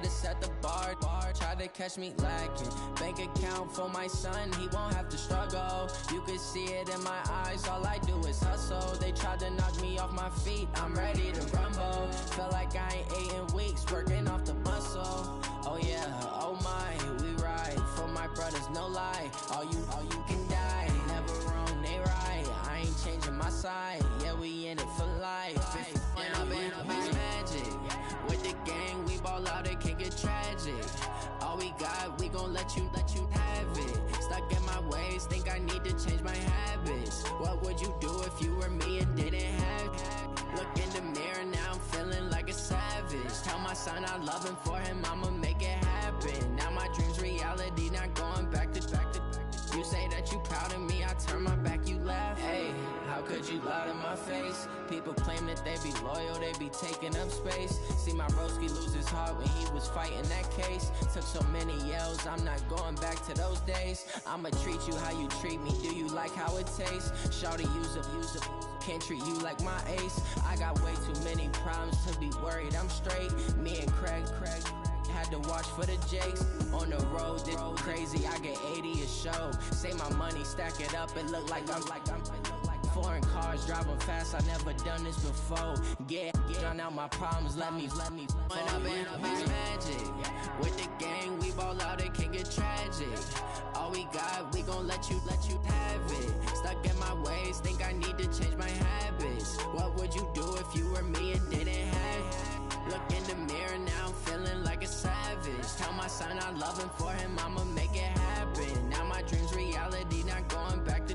to set the bar, try to catch me lacking. Bank account for my son, he won't have to struggle. You can see it in my eyes, all I do is hustle. They tried to knock me off my feet, I'm ready to rumble. Felt like I ain't ate in weeks, working off the muscle. Oh yeah, oh my, we ride for my brothers, no lie. All you can die, never wrong, they right. I ain't changing my side, yeah, we in it for life. When I've been magic, with the gang, we ball out, it can get tragic. All we got, we gon' let you have it. Stuck in my ways, think I need to change my habits. What would you do if you were me and didn't have it? Look in the mirror, now I'm feeling like a savage. Tell my son I love him, for him I'ma make it happen. Now my dream's reality, not going back to. You say that you proud of me, I turn my back, you laugh. Hey, how could you lie to my face? People claim that they be loyal, they be taking up space. See my broski lose his heart when he was fighting that case. Took so many yells, I'm not going back to those days. I'ma treat you how you treat me, do you like how it tastes? Shawty, use up, can't treat you like my ace. I got way too many problems to be worried, I'm straight. Me and Craig had to watch for the Jakes. On the road, this crazy, I get 80 a show. Say my money, stack it up, it look like I'm foreign cars, driving fast, I never done this before. Get drown out my problems, let me. When I've been magic, with the gang, we ball out, it can get tragic. All we got, we gon' let you have it. Stuck in my ways, think I need to change my habits. What would you do if you were me and didn't have it? Look in the mirror, now I'm feeling like a savage. Tell my son I love him, for him I'ma make it happen. Now my dream's reality, not going back to.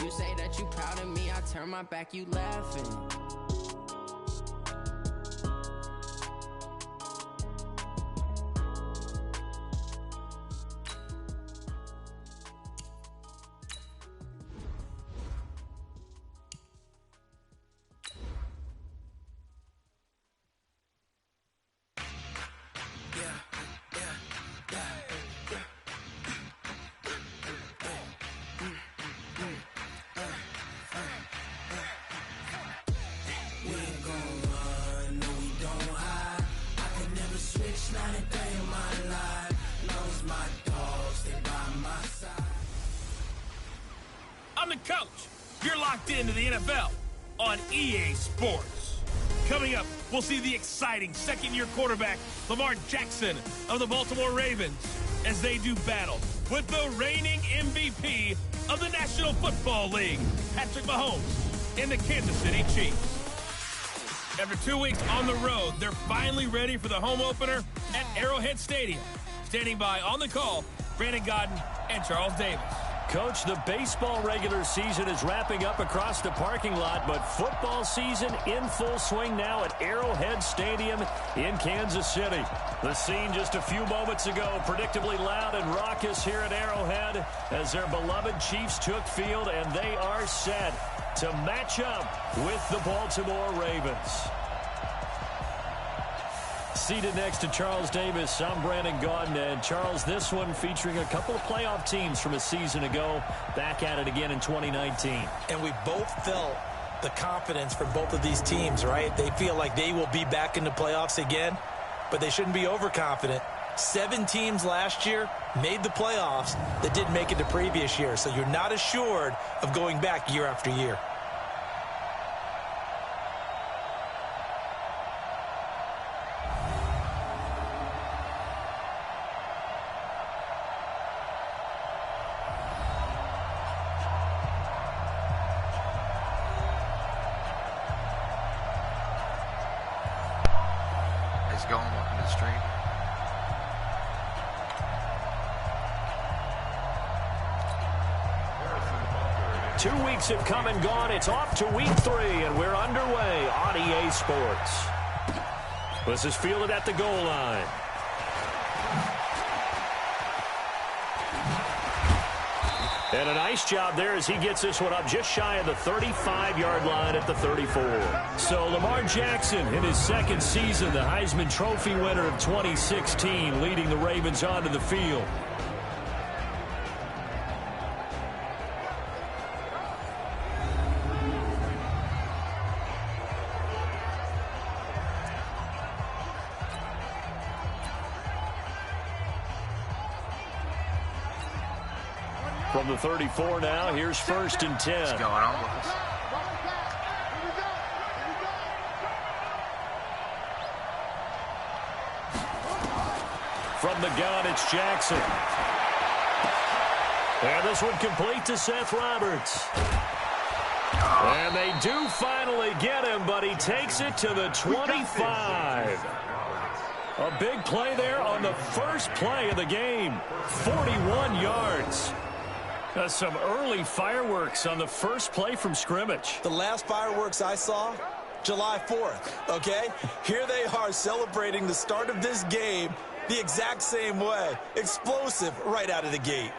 You say that you proud of me, I turn my back, you laughing. I'm the coach. You're locked into the NFL on EA Sports. Coming up, we'll see the exciting second-year quarterback, Lamar Jackson of the Baltimore Ravens, as they do battle with the reigning MVP of the National Football League, Patrick Mahomes, and the Kansas City Chiefs. After 2 weeks on the road, they're finally ready for the home opener at Arrowhead Stadium. Standing by on the call, Brandon Godden and Charles Davis. Coach, the baseball regular season is wrapping up across the parking lot, but football season in full swing now at Arrowhead Stadium in Kansas City. The scene just a few moments ago, predictably loud and raucous here at Arrowhead as their beloved Chiefs took field, and they are set to match up with the Baltimore Ravens. Seated next to Charles Davis, I'm Brandon Gaudin. And Charles, this one featuring a couple of playoff teams from a season ago, back at it again in 2019. And we both felt the confidence from both of these teams, right? They feel like they will be back in the playoffs again, but they shouldn't be overconfident. 7 teams last year made the playoffs that didn't make it the previous year, so you're not assured of going back year after year. Going, welcome to the stream. Two weeks have come and gone. It's off to week 3, and we're underway on EA Sports. This is fielded at the goal line. And a nice job there as he gets this one up just shy of the 35-yard line at the 34. So Lamar Jackson in his second season, the Heisman Trophy winner of 2016, leading the Ravens onto the field. From the 34 now, here's 1st and 10. What's going on with us? From the gun, it's Jackson. And this one complete to Seth Roberts. And they do finally get him, but he takes it to the 25. A big play there on the first play of the game. 41 yards. Some early fireworks on the first play from scrimmage. The last fireworks I saw, July 4th, okay? Here they are celebrating the start of this game the exact same way. Explosive right out of the gate.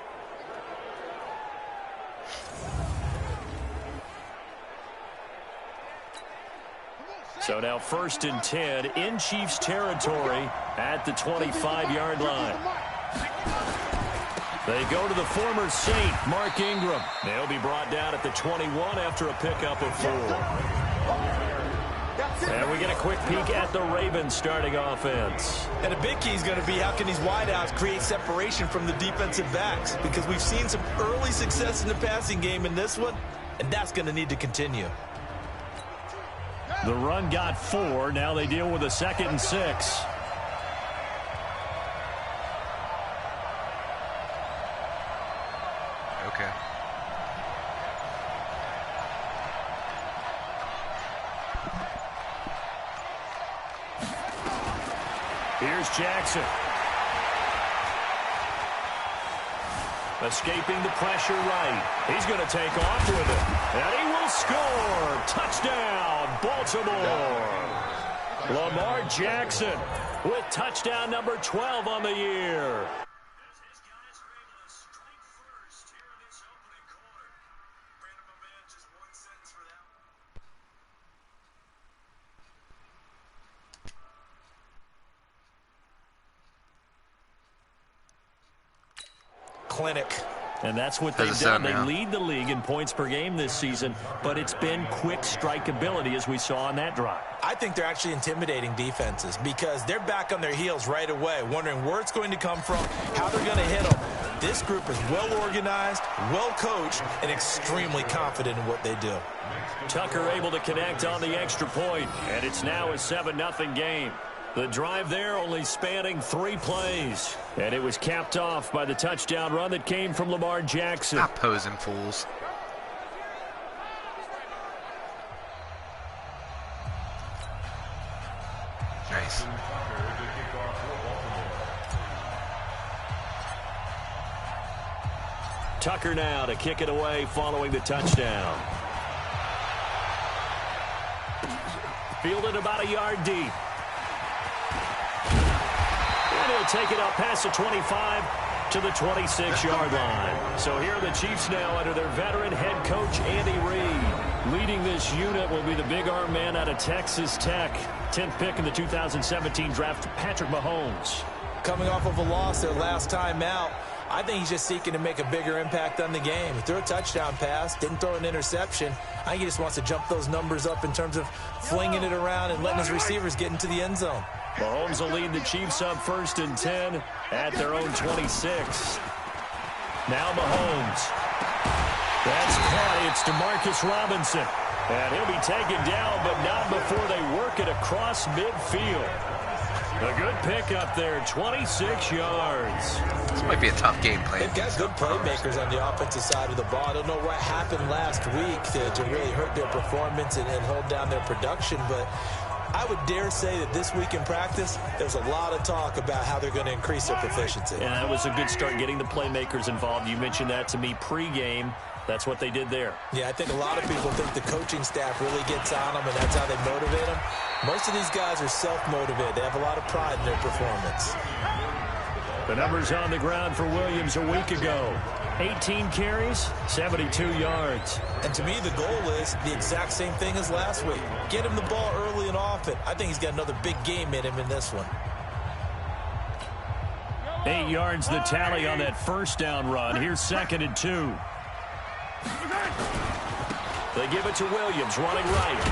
So now 1st and 10 in Chiefs territory at the 25-yard line. They go to the former Saint, Mark Ingram. They'll be brought down at the 21 after a pickup of 4. And we get a quick peek at the Ravens starting offense. And a big key is going to be how can these wideouts create separation from the defensive backs, because we've seen some early success in the passing game in this one, and that's going to need to continue. The run got 4. Now they deal with a 2nd and 6. Okay. Here's Jackson. Escaping the pressure right. He's going to take off with it. And he will score. Touchdown, Baltimore. Lamar Jackson with touchdown number 12 on the year. Clinic. And that's what they've done. They lead the league in points per game this season, but it's been quick strikeability as we saw on that drive. I think they're actually intimidating defenses because they're back on their heels right away, wondering where it's going to come from, how they're going to hit them. This group is well organized, well coached, and extremely confident in what they do. Tucker able to connect on the extra point, and it's now a 7-0 game. The drive there only spanning 3 plays. And it was capped off by the touchdown run that came from Lamar Jackson. Not posing fools. Nice. Tucker now to kick it away following the touchdown. Fielded about a yard deep. And he'll take it up past the 25 to the 26-yard line. So here are the Chiefs now under their veteran head coach, Andy Reid. Leading this unit will be the big arm man out of Texas Tech. 10th pick in the 2017 draft, Patrick Mahomes. Coming off of a loss their last time out, I think he's just seeking to make a bigger impact on the game. He threw a touchdown pass, didn't throw an interception. I think he just wants to jump those numbers up in terms of flinging it around and letting his receivers get into the end zone. Mahomes will lead the Chiefs up 1st and 10 at their own 26. Now Mahomes. That's caught. It's DeMarcus Robinson. And he'll be taken down, but not before they work it across midfield. A good pickup there, 26 yards. This might be a tough game plan. They've got good playmakers on the offensive side of the ball. I don't know what happened last week to really hurt their performance and hold down their production, but I would dare say that this week in practice, there's a lot of talk about how they're going to increase their proficiency. And that was a good start getting the playmakers involved. You mentioned that to me pregame. That's what they did there. Yeah, I think a lot of people think the coaching staff really gets on them, and that's how they motivate them. Most of these guys are self-motivated. They have a lot of pride in their performance. The numbers on the ground for Williams a week ago. 18 carries, 72 yards. And to me, the goal is the exact same thing as last week. Get him the ball early and often. I think he's got another big game in him in this one. 8 yards the tally on that first down run. Here's 2nd and 2. They give it to Williams, running right.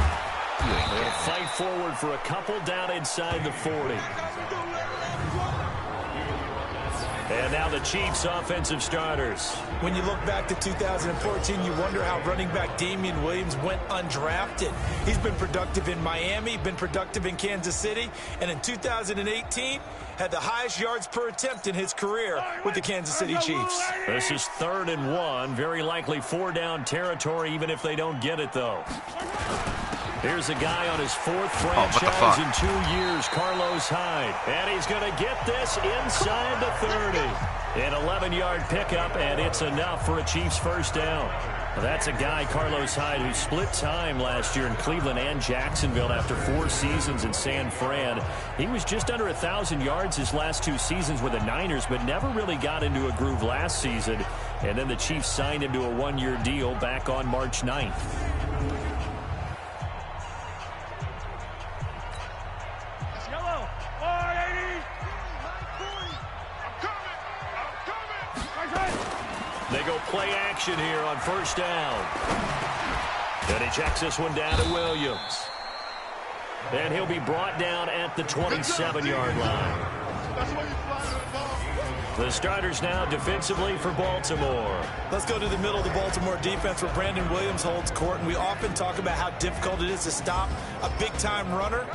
They'll fight forward for a couple down inside the 40. And now the Chiefs offensive starters. When you look back to 2014, you wonder how running back Damian Williams went undrafted. He's been productive in Miami, been productive in Kansas City, and in 2018, had the highest yards per attempt in his career with the Kansas City Chiefs. This is 3rd and 1. Very likely 4-down territory, even if they don't get it, though. Here's a guy on his 4th franchise in 2 years, Carlos Hyde. And he's going to get this inside the 30. An 11-yard pickup, and it's enough for a Chiefs first down. That's a guy, Carlos Hyde, who split time last year in Cleveland and Jacksonville after 4 seasons in San Fran. He was just under 1,000 yards his last 2 seasons with the Niners, but never really got into a groove last season. And then the Chiefs signed him to a 1-year deal back on March 9th. They go play action here on first down. And he checks this one down to Williams. And he'll be brought down at the 27-yard line. The starters now defensively for Baltimore. Let's go to the middle of the Baltimore defense where Brandon Williams holds court. And we often talk about how difficult it is to stop a big-time runner.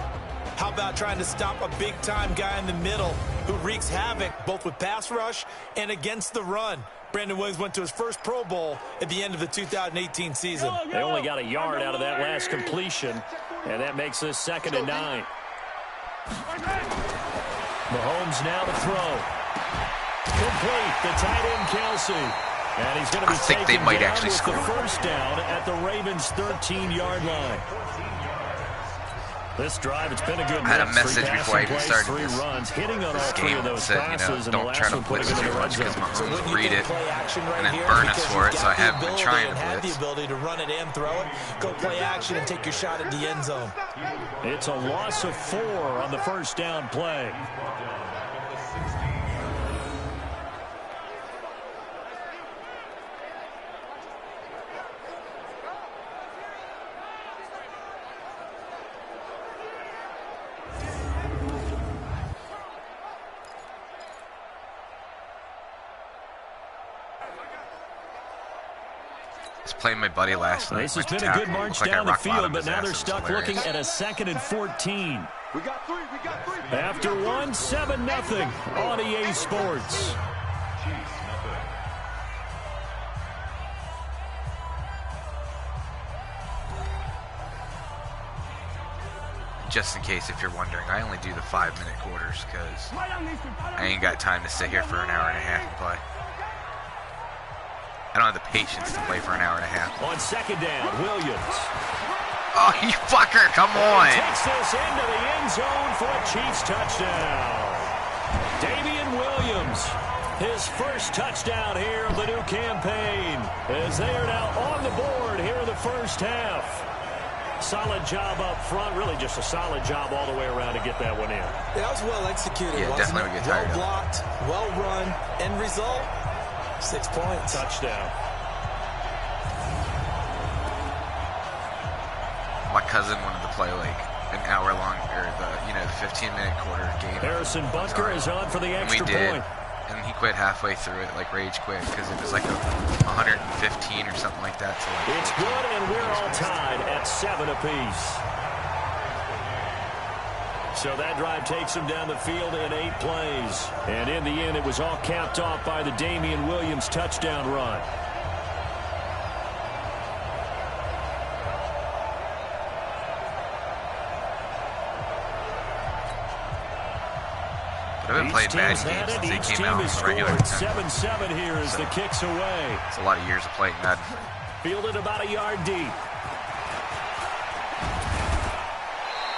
How about trying to stop a big-time guy in the middle who wreaks havoc both with pass rush and against the run? Brandon Williams went to his first Pro Bowl at the end of the 2018 season. They only got a yard out of that last completion, and that makes this 2nd and 9. Mahomes now to throw. Complete, the tight end Kelsey. And he's going to be taken down with the first down at the Ravens' 13-yard line. This drive, it's been a good I had a message before I even started 3 runs, hitting on all 3 game of those said, passes, and the don't try last to one putting blitz it in too the red much because zone. Mahomes read it and then burn us for it, so I haven't been trying to blitz. Have the ability to run it and throw it. Go play action and take your shot at the end zone. It's a loss of 4 on the first down play. Playing my buddy last night. This has been a good march down the field, but now they're stuck looking at a 2nd and 14. We got three. After 1, 7-0 on EA Sports. Just in case if you're wondering, I only do the 5-minute quarters because I ain't got time to sit here for an hour and a half and play. I don't have the patience to play for an hour and a half. On 2nd down, Williams. Oh, you fucker, come on. Takes this into the end zone for a Chiefs touchdown. Damian Williams, his first touchdown here of the new campaign, as they are now on the board here in the first half. Solid job up front, really just a solid job all the way around to get that one in. That was well executed. Yeah, definitely get tired of it. Well blocked, well run, end result. 6 points. Touchdown. My cousin wanted to play like an hour long, or the 15-minute quarter game. Harrison Butker is on for the extra point. And he quit halfway through it, like rage quit, because it was like a 115 or something like that. So like, it's good, and we're all tied at 7 apiece. So that drive takes him down the field in 8 plays. And in the end, it was all capped off by the Damian Williams touchdown run. But I've been playing Madden games since they came out on the regular time. 7-7 here as the kick's away. It's a lot of years of playing Madden. Fielded about a yard deep.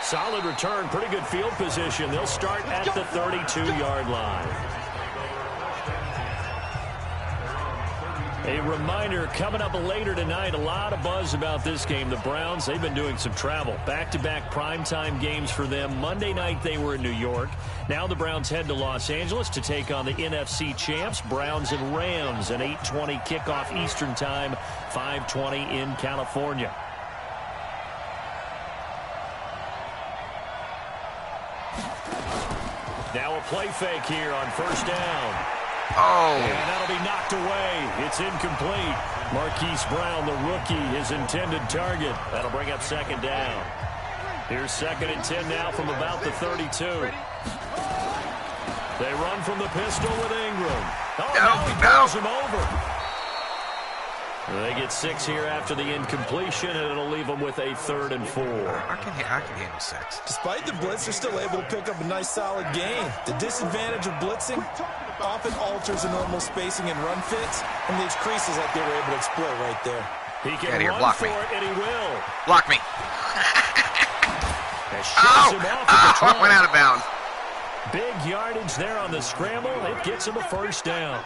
Solid return, pretty good field position. They'll start at the 32-yard line. A reminder, coming up later tonight, a lot of buzz about this game. The Browns, they've been doing some travel. Back-to-back primetime games for them. Monday night they were in New York. Now the Browns head to Los Angeles to take on the NFC champs, Browns and Rams. An 8:20 kickoff Eastern time, 5:20 in California. Now a play fake here on first down. Oh. And that'll be knocked away. It's incomplete. Marquise Brown, the rookie, his intended target. That'll bring up second down. Here's 2nd and 10 now from about the 32. They run from the pistol with Ingram. Oh, now he throws him over. They get 6 here after the incompletion, and it'll leave them with a 3rd and 4. I can handle 6. Despite the blitz, they're still able to pick up a nice, solid gain. The disadvantage of blitzing often alters the normal spacing and run fits, and these creases that they were able to exploit right there. He can run block for me. it, and he will. Block me. I went out of bounds. Big yardage there on the scramble. It gets him a 1st down.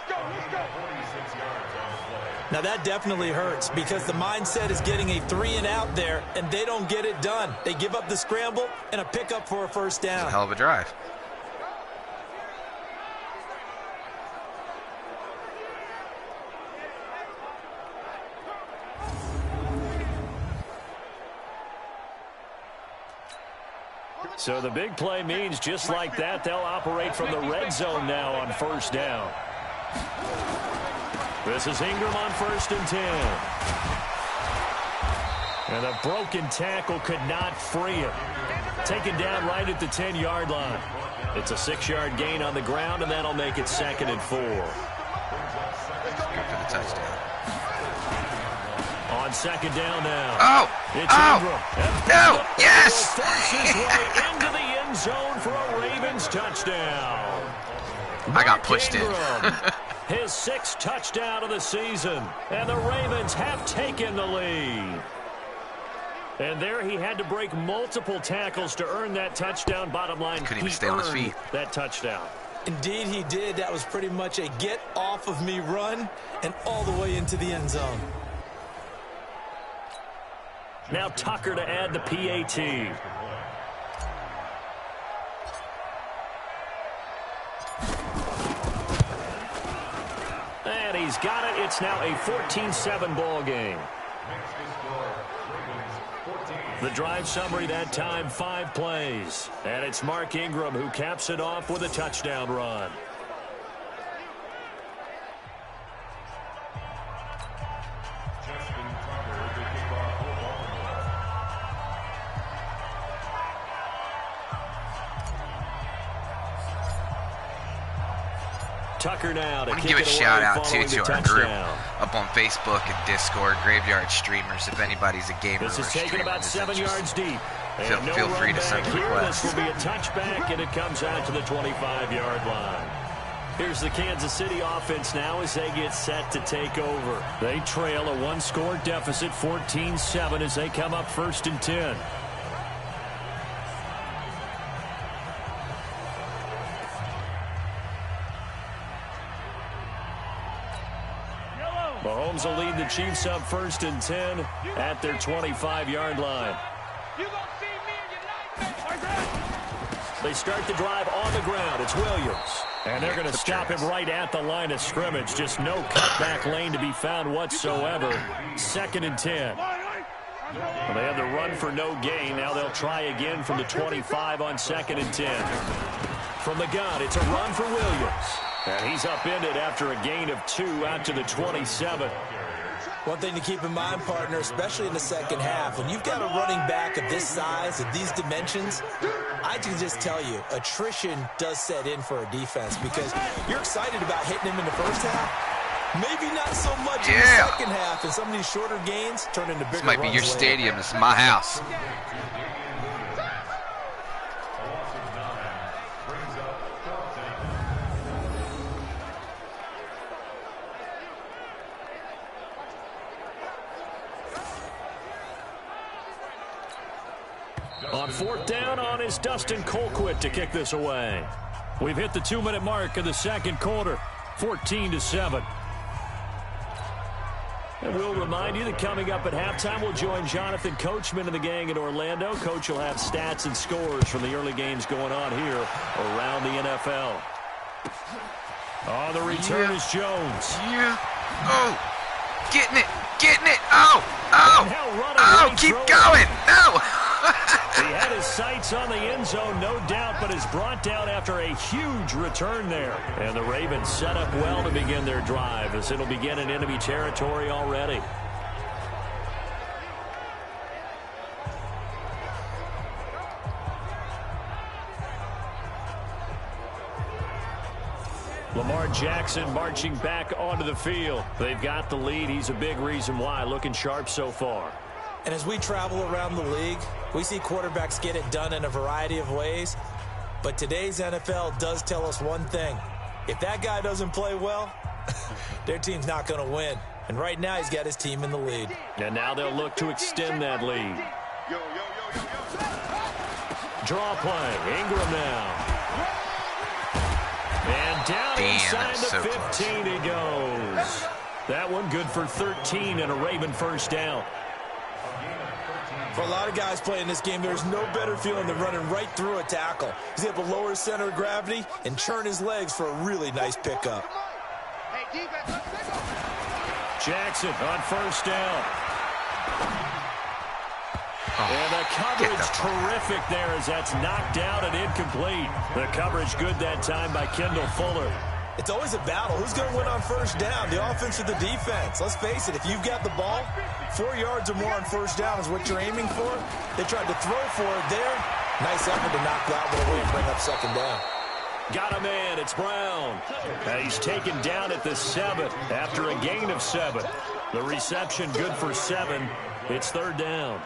Now that definitely hurts because the mindset is getting a 3 and out there, and they don't get it done. They give up the scramble and a pickup for a 1st down. That's a hell of a drive. So the big play means just like that, they'll operate from the red zone now on 1st down. This is Ingram on 1st and 10. And a broken tackle could not free him. Taken down right at the 10-yard line. It's a 6-yard gain on the ground, and that'll make it 2nd and 4. Go for the touchdown. On 2nd down now. Oh! It's Ingram. No! Yes! Force his way into the end zone for a Ravens touchdown. I got pushed in. His 6th touchdown of the season, and the Ravens have taken the lead. And there he had to break multiple tackles to earn that touchdown. Bottom line, couldn't even stay on his feet. That touchdown. Indeed he did. That was pretty much a get off of me run and all the way into the end zone. Now Tucker to add the PAT. And he's got it. It's now a 14-7 ball game. The drive summary that time, 5 plays. And it's Mark Ingram who caps it off with a touchdown run. Tucker now to I want to kick give a it away shout out too following to the our group touchdown. up on Facebook and Discord, Graveyard Streamers. If anybody's a gamer This or is taken streamer about that's 7 yards interested, deep. feel free to send a Here, request. this will be a touchback, and it comes out to the 25-yard line. Here's the Kansas City offense now as they get set to take over. They trail a 1-score deficit, 14-7, as they come up 1st and 10. Mahomes will lead the Chiefs up 1st and 10 at their 25-yard line. They start the drive on the ground. It's Williams. And they're going to stop him right at the line of scrimmage. Just no cutback lane to be found whatsoever. 2nd and 10. Well, they had the run for no gain. Now they'll try again from the 25 on 2nd and 10. From the gun, it's a run for Williams. And he's upended after a gain of 2 out to the 27. One thing to keep in mind, partner, especially in the second half, when you've got a running back of this size and these dimensions, I can just tell you, attrition does set in for a defense because you're excited about hitting him in the first half. Maybe not so much in the second half, and some of these shorter gains turn into bigger runs. This might be your stadium. This is my house. On 4th down on is Dustin Colquitt to kick this away. We've hit the 2-minute mark of the second quarter, 14-7. And we'll remind you that coming up at halftime, we'll join Jonathan Coachman and the gang in Orlando. Coach will have stats and scores from the early games going on here around the NFL. On the return is Jones. Yeah. Oh. Getting it. Getting it. Oh. Oh. Oh. Keep going. No. He had his sights on the end zone, no doubt, but is brought down after a huge return there. And the Ravens set up well to begin their drive, as it'll begin in enemy territory already. Lamar Jackson marching back onto the field. They've got the lead. He's a big reason why. Looking sharp so far. And as we travel around the league, we see quarterbacks get it done in a variety of ways. But today's NFL does tell us one thing. If that guy doesn't play well, their team's not going to win. And right now, he's got his team in the lead. And now they'll look to extend that lead. Draw play. Ingram now. And down inside the 15 he goes. That one good for 13 and a Raven first down. For a lot of guys playing this game, there's no better feeling than running right through a tackle. He's able to lower his center of gravity and churn his legs for a really nice pickup. Jackson on first down. And the coverage terrific there as that's knocked out and incomplete. The coverage good that time by Kendall Fuller. It's always a battle. Who's going to win on first down, the offense or the defense? Let's face it, if you've got the ball, 4 yards or more on first down is what you're aiming for. They tried to throw for it there. Nice effort to knock that one away and bring up second down. Got a man. It's Brown. And he's taken down at the 7 after a gain of 7. The reception good for 7. It's third down.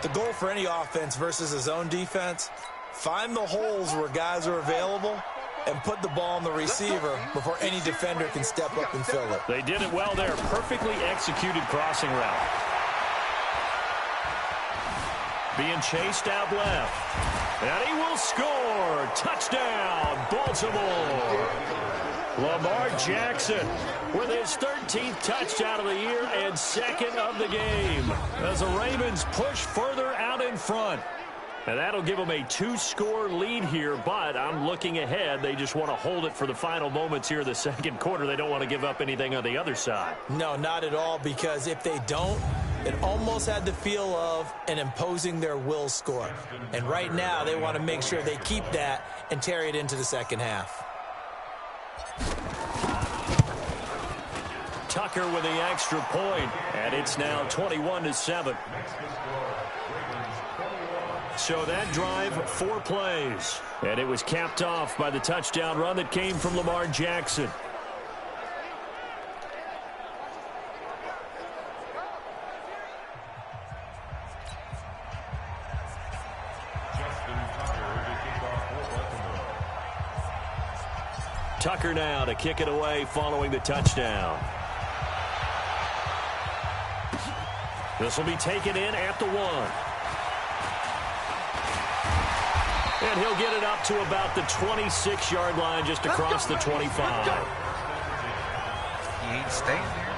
The goal for any offense versus his own defense, find the holes where guys are available and put the ball on the receiver before any defender can step up and fill it. They did it well there. Perfectly executed crossing route. Being chased out left. And he will score. Touchdown, Baltimore. Lamar Jackson with his 13th touchdown of the year and second of the game as the Ravens push further out in front. And that'll give them a 2-score lead here, but I'm looking ahead. They just want to hold it for the final moments here in the second quarter. They don't want to give up anything on the other side. No, not at all, because if they don't, it almost had the feel of an imposing their will score. And right now, they want to make sure they keep that and carry it into the second half. Tucker with the extra point, and it's now 21-7. So that drive, 4 plays. And it was capped off by the touchdown run that came from Lamar Jackson. Tucker now to kick it away following the touchdown. This will be taken in at the 1. And he'll get it up to about the 26-yard line just across the 25. He ain't staying there.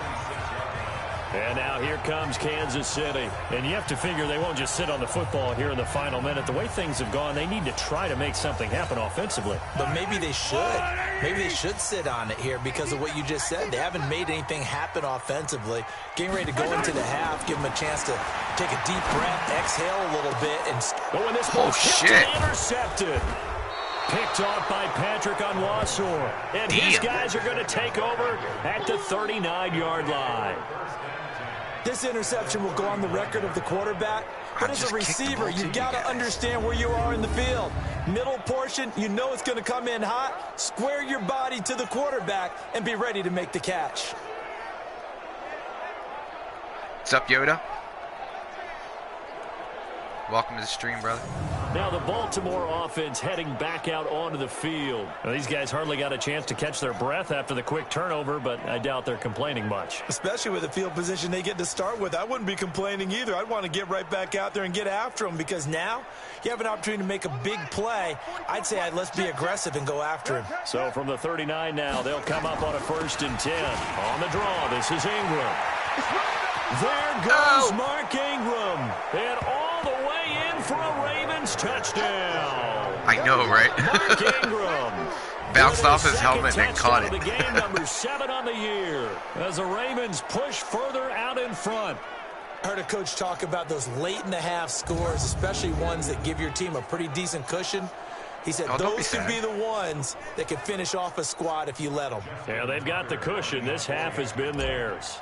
And now here comes Kansas City. And you have to figure they won't just sit on the football here in the final minute. The way things have gone, they need to try to make something happen offensively. But maybe they should. Maybe they should sit on it here because of what you just said. They haven't made anything happen offensively. Getting ready to go into the half, give them a chance to take a deep breath, exhale a little bit. And this ball intercepted. Picked off by Patrick Onwuasor. And these guys are going to take over at the 39-yard line. This interception will go on the record of the quarterback, but as a receiver, you've got to understand where you are in the field. Middle portion, you know it's going to come in hot. Square your body to the quarterback and be ready to make the catch. What's up, Yoda? Welcome to the stream, brother. Now the Baltimore offense heading back out onto the field. Now, these guys hardly got a chance to catch their breath after the quick turnover, but I doubt they're complaining much. Especially with the field position they get to start with. I wouldn't be complaining either. I'd want to get right back out there and get after them because now you have an opportunity to make a big play. I'd say let's be aggressive and go after him. So from the 39 now, they'll come up on a 1st and 10. On the draw, this is Ingram. There goes Mark Ingram. And all the way in for a Ravens touchdown. I know, right? Mark Ingram. Bounced off his helmet and caught it. The game, number 7 on the year. As the Ravens push further out in front. I heard a coach talk about those late-in-the-half scores, especially ones that give your team a pretty decent cushion. He said those could be the ones that could finish off a squad if you let them. Yeah, they've got the cushion. This half has been theirs.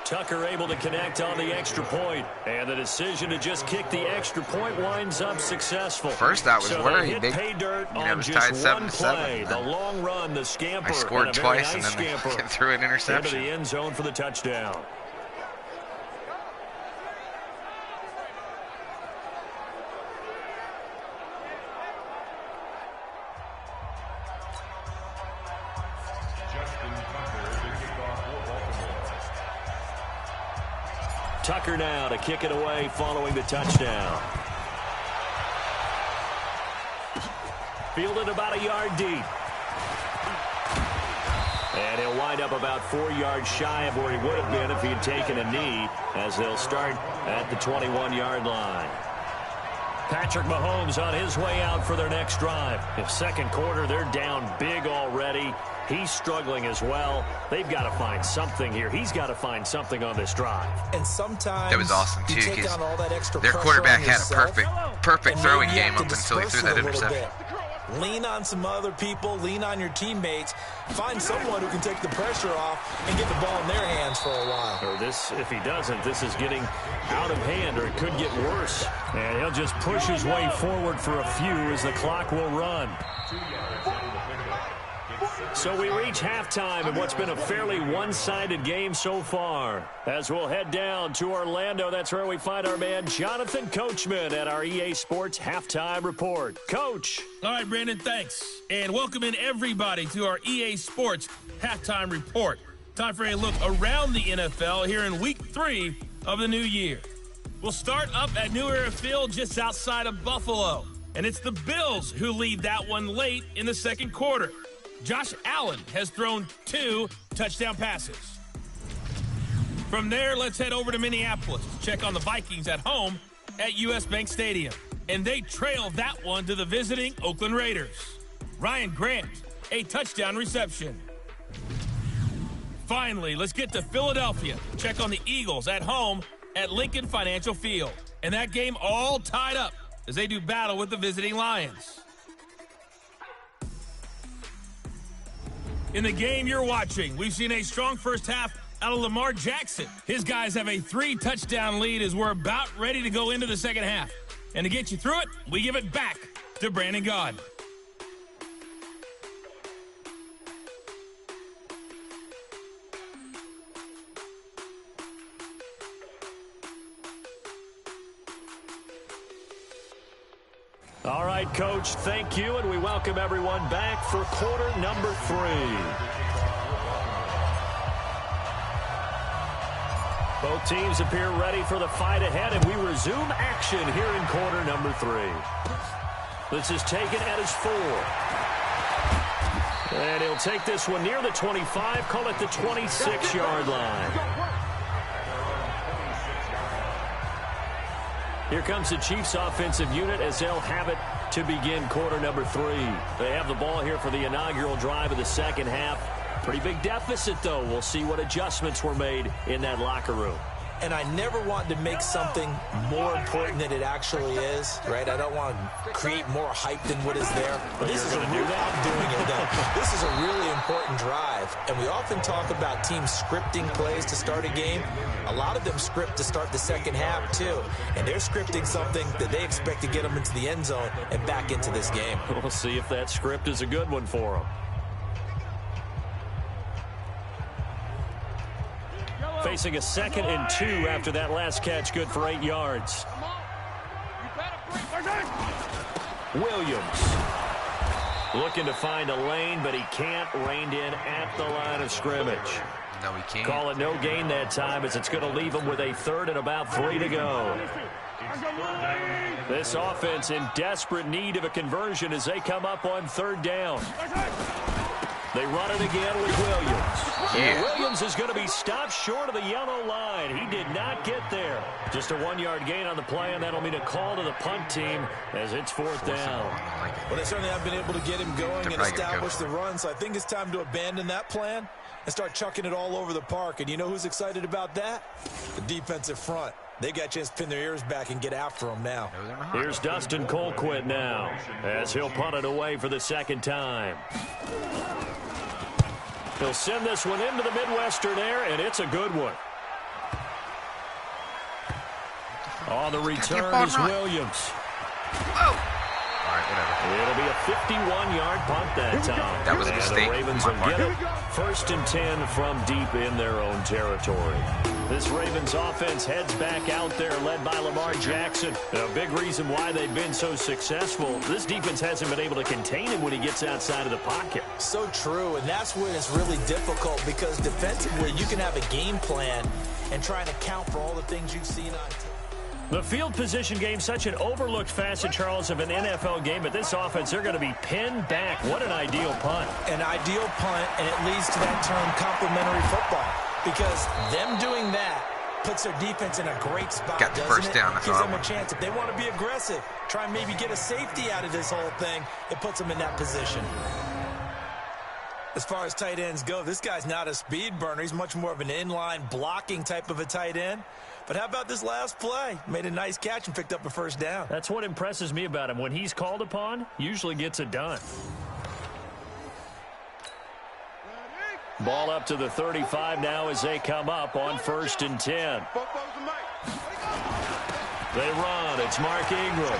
Tucker able to connect on the extra point. And the decision to just kick the extra point winds up successful. First, I was worried. They pay dirt on was just tied one 7-7. play. The long run, the scamper. I scored twice, and then scamper they threw an interception. into the end zone for the touchdown. Tucker now to kick it away following the touchdown. Fielded about a yard deep. And he'll wind up about 4 yards shy of where he would have been if he had taken a knee, as they'll start at the 21-yard line. Patrick Mahomes on his way out for their next drive. If second quarter, they're down big already. He's struggling as well. They've got to find something here. He's got to find something on this drive. And sometimes that was awesome too, because their quarterback had a perfect throwing game up until he threw that interception. Lean on some other people, lean on your teammates, find someone who can take the pressure off and get the ball in their hands for a while. Or this, if he doesn't, this is getting out of hand, or it could get worse. And he'll just push his way forward for a few as the clock will run. So we reach halftime in what's been a fairly one-sided game so far. As we'll head down to Orlando, that's where we find our man Jonathan Coachman at our EA Sports Halftime Report. Coach. All right, Brandon, thanks. And welcome in everybody to our EA Sports Halftime Report. Time for a look around the NFL here in Week 3 of the new year. We'll start up at New Era Field just outside of Buffalo. And it's the Bills who lead that one late in the second quarter. Josh Allen has thrown 2 touchdown passes. From there, let's head over to Minneapolis to check on the Vikings at home at US Bank Stadium. And they trail that one to the visiting Oakland Raiders. Ryan Grant, a touchdown reception. Finally, let's get to Philadelphia. Check on the Eagles at home at Lincoln Financial Field. And that game all tied up as they do battle with the visiting Lions. In the game you're watching, we've seen a strong first half out of Lamar Jackson. His guys have a 3-touchdown lead as we're about ready to go into the second half. And to get you through it, we give it back to Brandon Gaud. All right, Coach, thank you, and we welcome everyone back for quarter number 3. Both teams appear ready for the fight ahead, and we resume action here in quarter number 3. This is taken at his 4. And he'll take this one near the 25, call it the 26-yard line. Here comes the Chiefs offensive unit as they'll have it to begin quarter number 3. They have the ball here for the inaugural drive of the second half. Pretty big deficit, though. We'll see what adjustments were made in that locker room. And I never want to make something more important than it actually is, right? I don't want to create more hype than what is there. But this is I'm doing it, though. This is a really important drive. And we often talk about teams scripting plays to start a game. A lot of them script to start the second half, too. And they're scripting something that they expect to get them into the end zone and back into this game. We'll see if that script is a good one for them. Facing a 2nd and 2 after that last catch, good for 8 yards. Williams looking to find a lane, but he can't. Reined in at the line of scrimmage. No, he can't. Call it no gain that time, as it's going to leave him with a 3rd and about 3 to go. This offense in desperate need of a conversion as they come up on 3rd down. They run it again with Williams. Yeah. Williams is going to be stopped short of the yellow line. He did not get there. Just a 1-yard gain on the play, and that'll mean a call to the punt team as it's fourth down. Well, they certainly have been able to get him going and establish the run, so I think it's time to abandon that plan and start chucking it all over the park. And you know who's excited about that? The defensive front. They got a chance to pin their ears back and get after him now. Here's Dustin Colquitt now as he'll punt it away for the second time. He'll send this one into the Midwestern air, and it's a good one. On the return is Williams. Whoa. All right, whatever. It'll be a 51-yard punt that time. That was a mistake. The Ravens will get it. 1st and 10 from deep in their own territory. This Ravens offense heads back out there, led by Lamar Jackson. A big reason why they've been so successful. This defense hasn't been able to contain him when he gets outside of the pocket. So true, and that's when it's really difficult because defensively you can have a game plan and trying to count for all the things you've seen on tape. The field position game, such an overlooked facet, Charles, of an NFL game, but this offense, they're going to be pinned back. What an ideal punt. An ideal punt, and it leads to that term complementary football. Because them doing that puts their defense in a great spot, got the first down. It gives them a chance. If they want to be aggressive, try and maybe get a safety out of this whole thing, it puts them in that position. As far as tight ends go, this guy's not a speed burner. He's much more of an inline blocking type of a tight end. But how about this last play? Made a nice catch and picked up a first down. That's what impresses me about him. When he's called upon, usually gets it done. Ball up to the 35 now as they come up on 1st and 10. They run. It's Mark Ingram.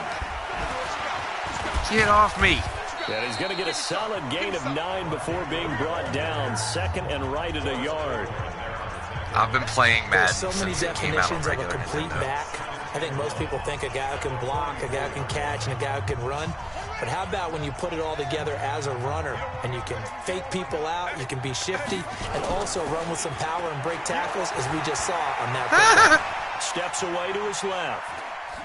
Get off me. And he's going to get a solid gain of 9 before being brought down. 2nd and right at a yard. I've been playing Madden so many since it came out on definitions of a regular complete Nintendo. back. I think most people think a guy who can block, a guy who can catch, and a guy who can run. But how about when you put it all together as a runner and you can fake people out, you can be shifty, and also run with some power and break tackles, as we just saw on that play. Steps away to his left.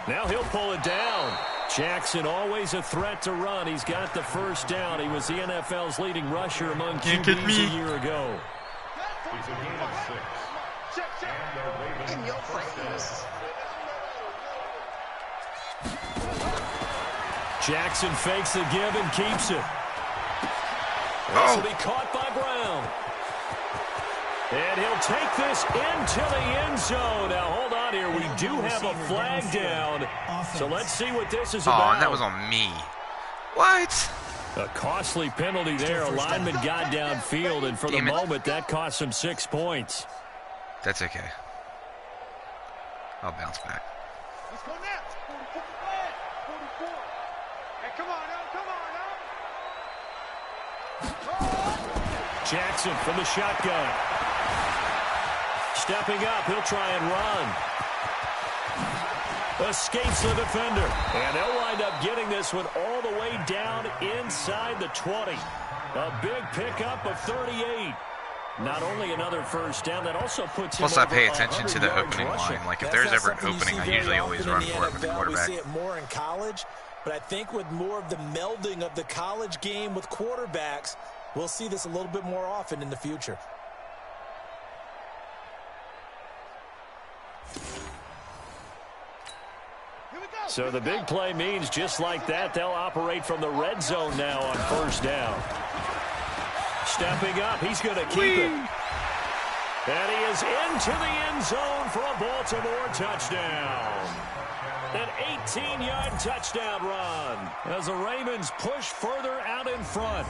Now he'll pull it down. Jackson always a threat to run. He's got the first down. He was the NFL's leading rusher among QBs a year ago. In your face. Jackson fakes the give and keeps it. Oh. This will be caught by Brown. And he'll take this into the end zone. Now, hold on here. We do have a flag down. So let's see what this is about. Oh, and that was on me. What? A costly penalty there. A lineman got downfield, and for the moment, that cost him 6 points. That's okay. I'll bounce back. Let's go next. 44. Hey, come on now. Jackson from the shotgun. Stepping up, he'll try and run. Escapes the defender. And they'll wind up getting this one all the way down inside the 20. A big pickup of 38. Not only another first down, that also puts him Plus, I pay over attention to the 100 opening yards rushing. line. Like, if there's ever an opening, I usually always run for it with the quarterback. We see it more in college, but I think with more of the melding of the college game with quarterbacks, we'll see this a little bit more often in the future. So the big play means just like that, they'll operate from the red zone now on first down. Stepping up, he's going to keep it. And he is into the end zone for a Baltimore touchdown. An 18-yard touchdown run as the Ravens push further out in front.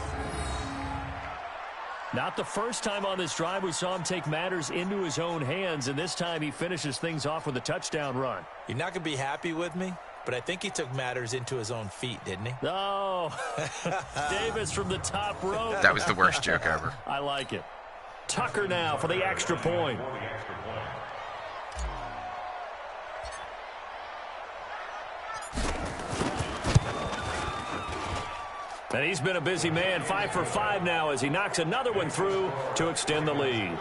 Not the first time on this drive we saw him take matters into his own hands, and this time he finishes things off with a touchdown run. You're not going to be happy with me, but I think he took matters into his own feet, didn't he? Oh, Davis from the top row. That was the worst joke ever. I like it. Tucker now for the extra point. And he's been a busy man, 5 for 5 now as he knocks another one through to extend the lead.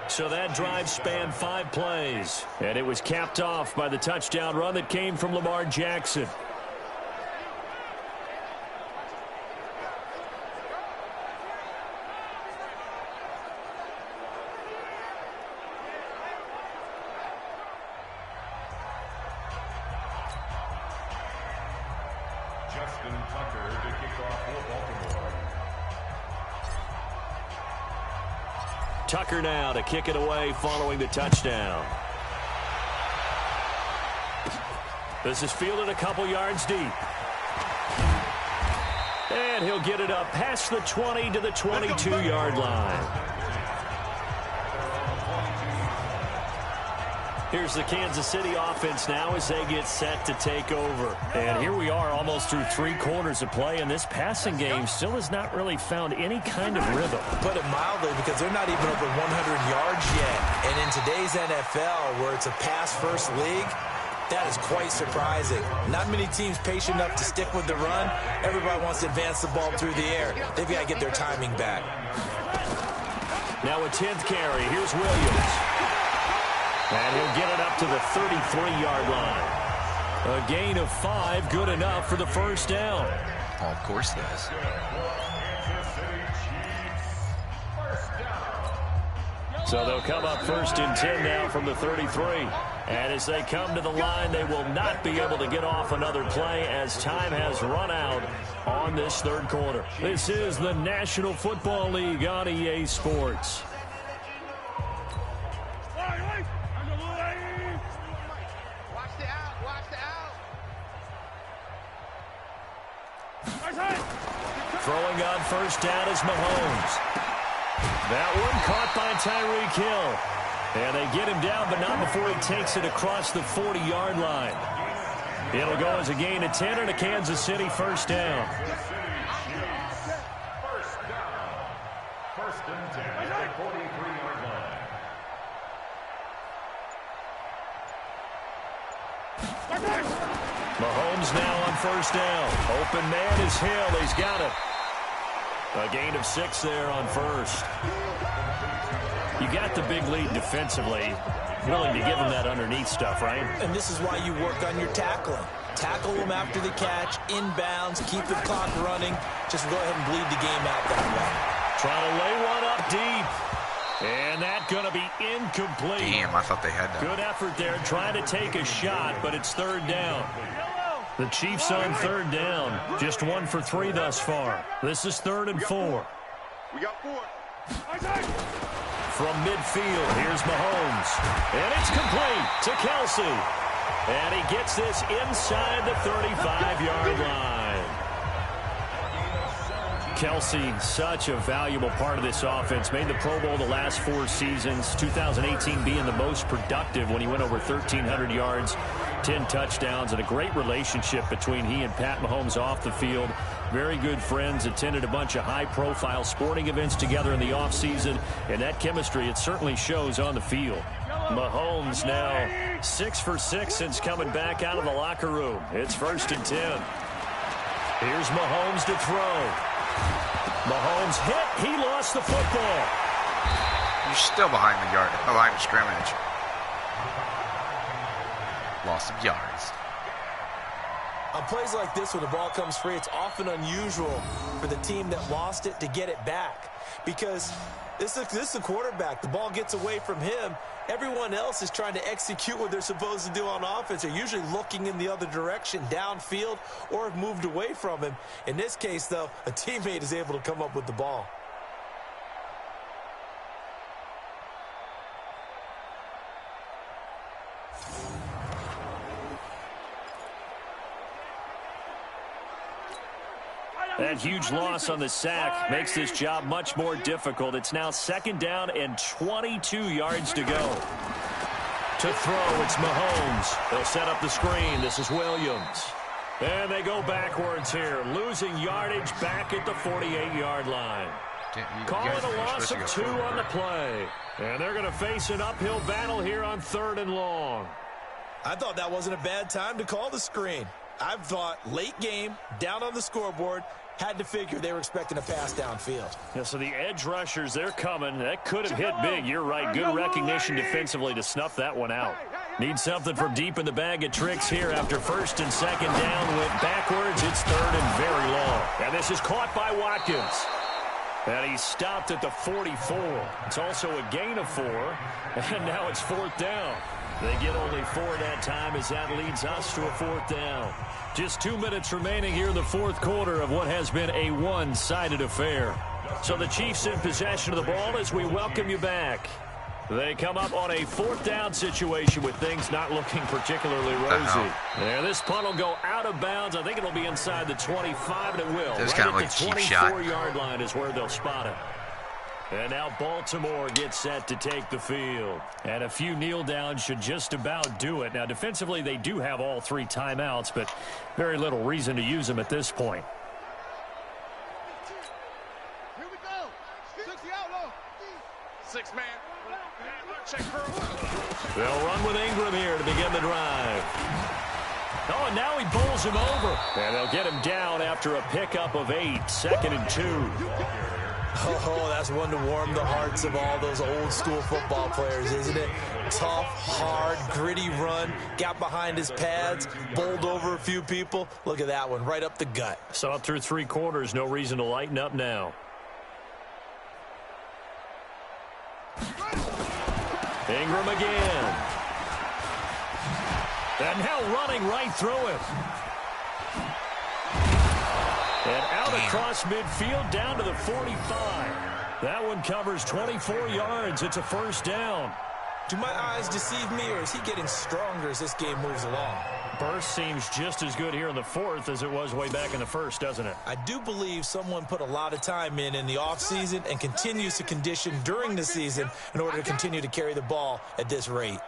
So that drive spanned 5 plays, and it was capped off by the touchdown run that came from Lamar Jackson. Tucker now to kick it away following the touchdown. This is fielded a couple yards deep. And he'll get it up past the 20 to the 22-yard line. Here's the Kansas City offense now as they get set to take over. And here we are almost through 3 quarters of play, and this passing game still has not really found any kind of rhythm. Put it mildly, because they're not even over 100 yards yet. And in today's NFL, where it's a pass-first league, that is quite surprising. Not many teams patient enough to stick with the run. Everybody wants to advance the ball through the air. They've got to get their timing back. Now a 10th carry. Here's Williams. And he'll get it up to the 33-yard line. A gain of 5, good enough for the first down. Oh, of course it is. So they'll come up 1st and 10 now from the 33. And as they come to the line, they will not be able to get off another play as time has run out on this 3rd quarter. This is the National Football League on EA Sports. Throwing on 1st down is Mahomes. That one caught by Tyreek Hill. And they get him down, but not before he takes it across the 40-yard line. It'll go as a gain of 10 and a Kansas City 1st down. 1st and 10 at the 43-yard line. Mahomes now on 1st down. Open man is Hill. He's got it. A gain of 6 there on 1st. You got the big lead defensively. Willing to give him that underneath stuff, right? And this is why you work on your tackling. Tackle them after the catch, inbounds, keep the clock running. Just go ahead and bleed the game out that way. Trying to lay one up deep. And that's going to be incomplete. Damn, I thought they had that. Good effort there, trying to take a shot, but it's 3rd down. The Chiefs on 3rd down. Just 1 for 3 thus far. This is 3rd and 4. We got 4. From midfield, here's Mahomes. And it's complete to Kelsey. And he gets this inside the 35-yard line. Kelsey, such a valuable part of this offense. Made the Pro Bowl the last 4 seasons. 2018 being the most productive when he went over 1,300 yards, 10 touchdowns, and a great relationship between he and Pat Mahomes off the field. Very good friends, attended a bunch of high-profile sporting events together in the offseason, and that chemistry, it certainly shows on the field. Mahomes now 6 for 6 since coming back out of the locker room. It's 1st and 10. Here's Mahomes to throw. Mahomes hit. He lost the football. You're still behind the scrimmage. Loss of yards. On plays like this, when the ball comes free, it's often unusual for the team that lost it to get it back. Because this is the quarterback. The ball gets away from him. Everyone else is trying to execute what they're supposed to do on offense. They're usually looking in the other direction, downfield, or have moved away from him. In this case, though, a teammate is able to come up with the ball. That huge loss on the sack makes this job much more difficult. It's now 2nd down and 22 yards to go. To throw, it's Mahomes. They'll set up the screen. This is Williams. And they go backwards here, losing yardage back at the 48-yard line. Calling a loss of 2 on the play. And they're going to face an uphill battle here on 3rd and long. I thought that wasn't a bad time to call the screen. I thought late game, down on the scoreboard, had to figure they were expecting a pass downfield. Yeah, so the edge rushers, they're coming. That could have hit big. You're right. Good recognition defensively to snuff that one out. Need something from deep in the bag of tricks here after 1st and 2nd down. Went backwards. It's 3rd and very long. And this is caught by Watkins. And he stopped at the 44. It's also a gain of 4. And now it's 4th down. They get only 4 that time as that leads us to a 4th down. Just 2 minutes remaining here in the 4th quarter of what has been a one-sided affair. So the Chiefs in possession of the ball as we welcome you back. They come up on a 4th down situation with things not looking particularly rosy. Yeah, this punt will go out of bounds. I think it'll be inside the 25, and it will. It was right kind of like at a the cheap shot. 24-yard line is where they'll spot it. And now Baltimore gets set to take the field. And a few kneel downs should just about do it. Now, defensively, they do have all 3 timeouts, but very little reason to use them at this point. Here we go. 6 outlaw. 6 man. Check her. They'll run with Ingram here to begin the drive. Oh, and now he bowls him over. And they'll get him down after a pickup of 8, 2nd and 2. Oh, that's one to warm the hearts of all those old school football players, isn't it? Tough, hard, gritty run, got behind his pads, bowled over a few people. Look at that one, right up the gut. So up through 3 quarters, no reason to lighten up now. Ingram again. And now running right through him. And out across midfield down to the 45. That one covers 24 yards. It's a 1st down. Do my eyes deceive me, or is he getting stronger as this game moves along? Burst seems just as good here in the 4th as it was way back in the 1st, doesn't it? I do believe someone put a lot of time in the offseason and continues to condition during the season in order to continue to carry the ball at this rate.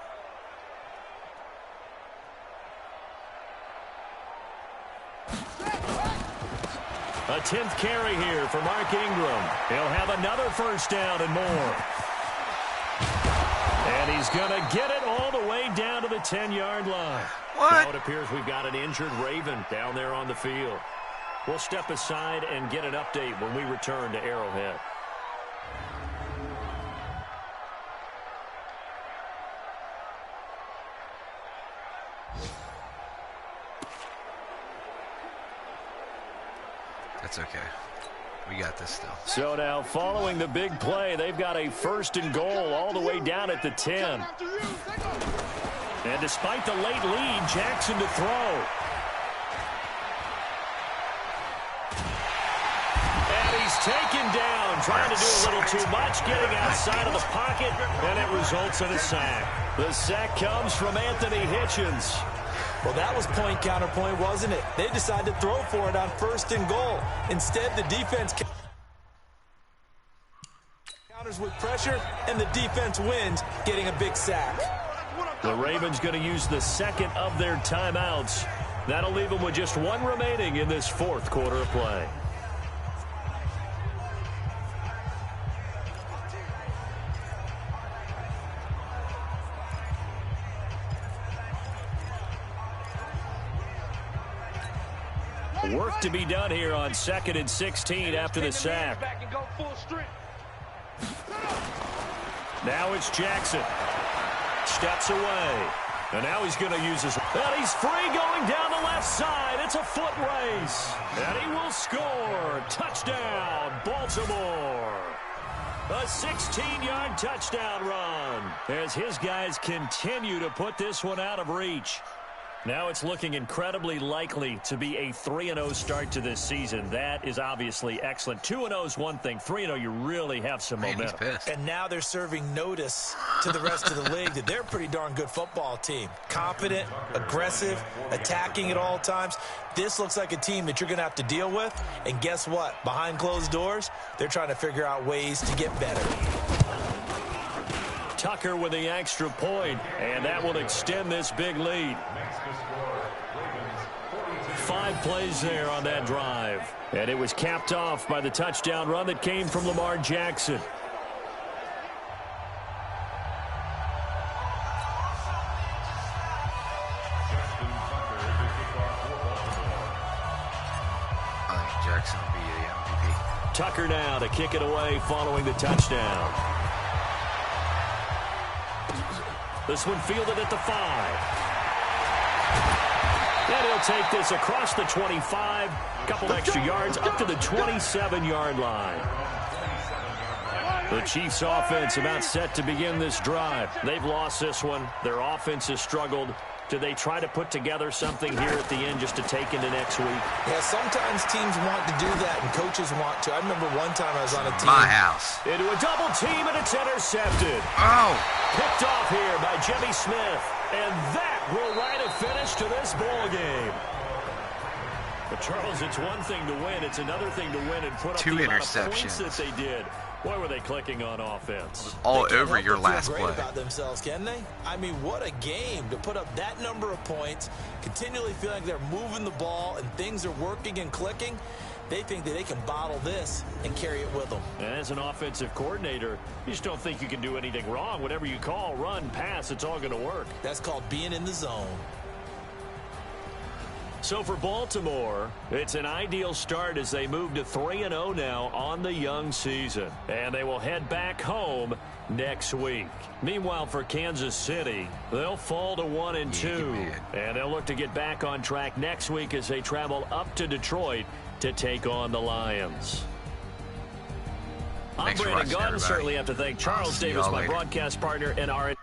A 10th carry here for Mark Ingram. He'll have another 1st down and more. And he's going to get it all the way down to the 10-yard line. What? Now it appears we've got an injured Raven down there on the field. We'll step aside and get an update when we return to Arrowhead. That's okay. We got this still. So now following the big play, they've got a 1st and goal all the way down at the 10. And despite the late lead, Jackson to throw. And he's taken down, trying to do a little too much, getting outside of the pocket, and it results in a sack. The sack comes from Anthony Hitchens. Well, that was point counterpoint, wasn't it? They decided to throw for it on 1st and goal. Instead, the defense counters with pressure, and the defense wins, getting a big sack. The Ravens going to use the 2nd of their timeouts. That'll leave them with just 1 remaining in this 4th quarter of play. Work to be done here on 2nd and 16 after the sack. Now it's Jackson. Steps away. And now he's going to use his... And he's free going down the left side. It's a foot race. And he will score. Touchdown, Baltimore. A 16-yard touchdown run as his guys continue to put this one out of reach. Now it's looking incredibly likely to be a 3-0 start to this season. That is obviously excellent. 2-0 is one thing. 3-0, you really have some momentum. And now they're serving notice to the rest of the league that they're a pretty darn good football team. Confident, aggressive, attacking at all times. This looks like a team that you're going to have to deal with. And guess what? Behind closed doors, they're trying to figure out ways to get better. Tucker with the extra point, and that will extend this big lead. 5 plays there on that drive. And it was capped off by the touchdown run that came from Lamar Jackson. I think Jackson will be the MVP. Tucker now to kick it away following the touchdown. This one fielded at the 5. And he'll take this across the 25. Couple extra yards up to the 27-yard line. The Chiefs offense about set to begin this drive. They've lost this one. Their offense has struggled. Do they try to put together something here at the end just to take into next week? Yeah, sometimes teams want to do that and coaches want to. I remember one time I was on a team. My house. Into a double team, and it's intercepted. Oh. Picked off here by Jimmy Smith. And that will write a finish to this ball game. But Charles, it's one thing to win. It's another thing to win and put up the amount of points that they did. Boy, were they clicking on offense. All over your last play. play. About themselves, can they? I mean, what a game to put up that number of points, continually feeling like they're moving the ball and things are working and clicking. They think that they can bottle this and carry it with them. And as an offensive coordinator, you just don't think you can do anything wrong. Whatever you call, run, pass, it's all going to work. That's called being in the zone. So for Baltimore, it's an ideal start as they move to 3-0 now on the young season. And they will head back home next week. Meanwhile, for Kansas City, they'll fall to 1-2. And they'll look to get back on track next week as they travel up to Detroit to take on the Lions. I'm Brandon Gunn. Certainly have to thank Charles Davis, my broadcast partner, and our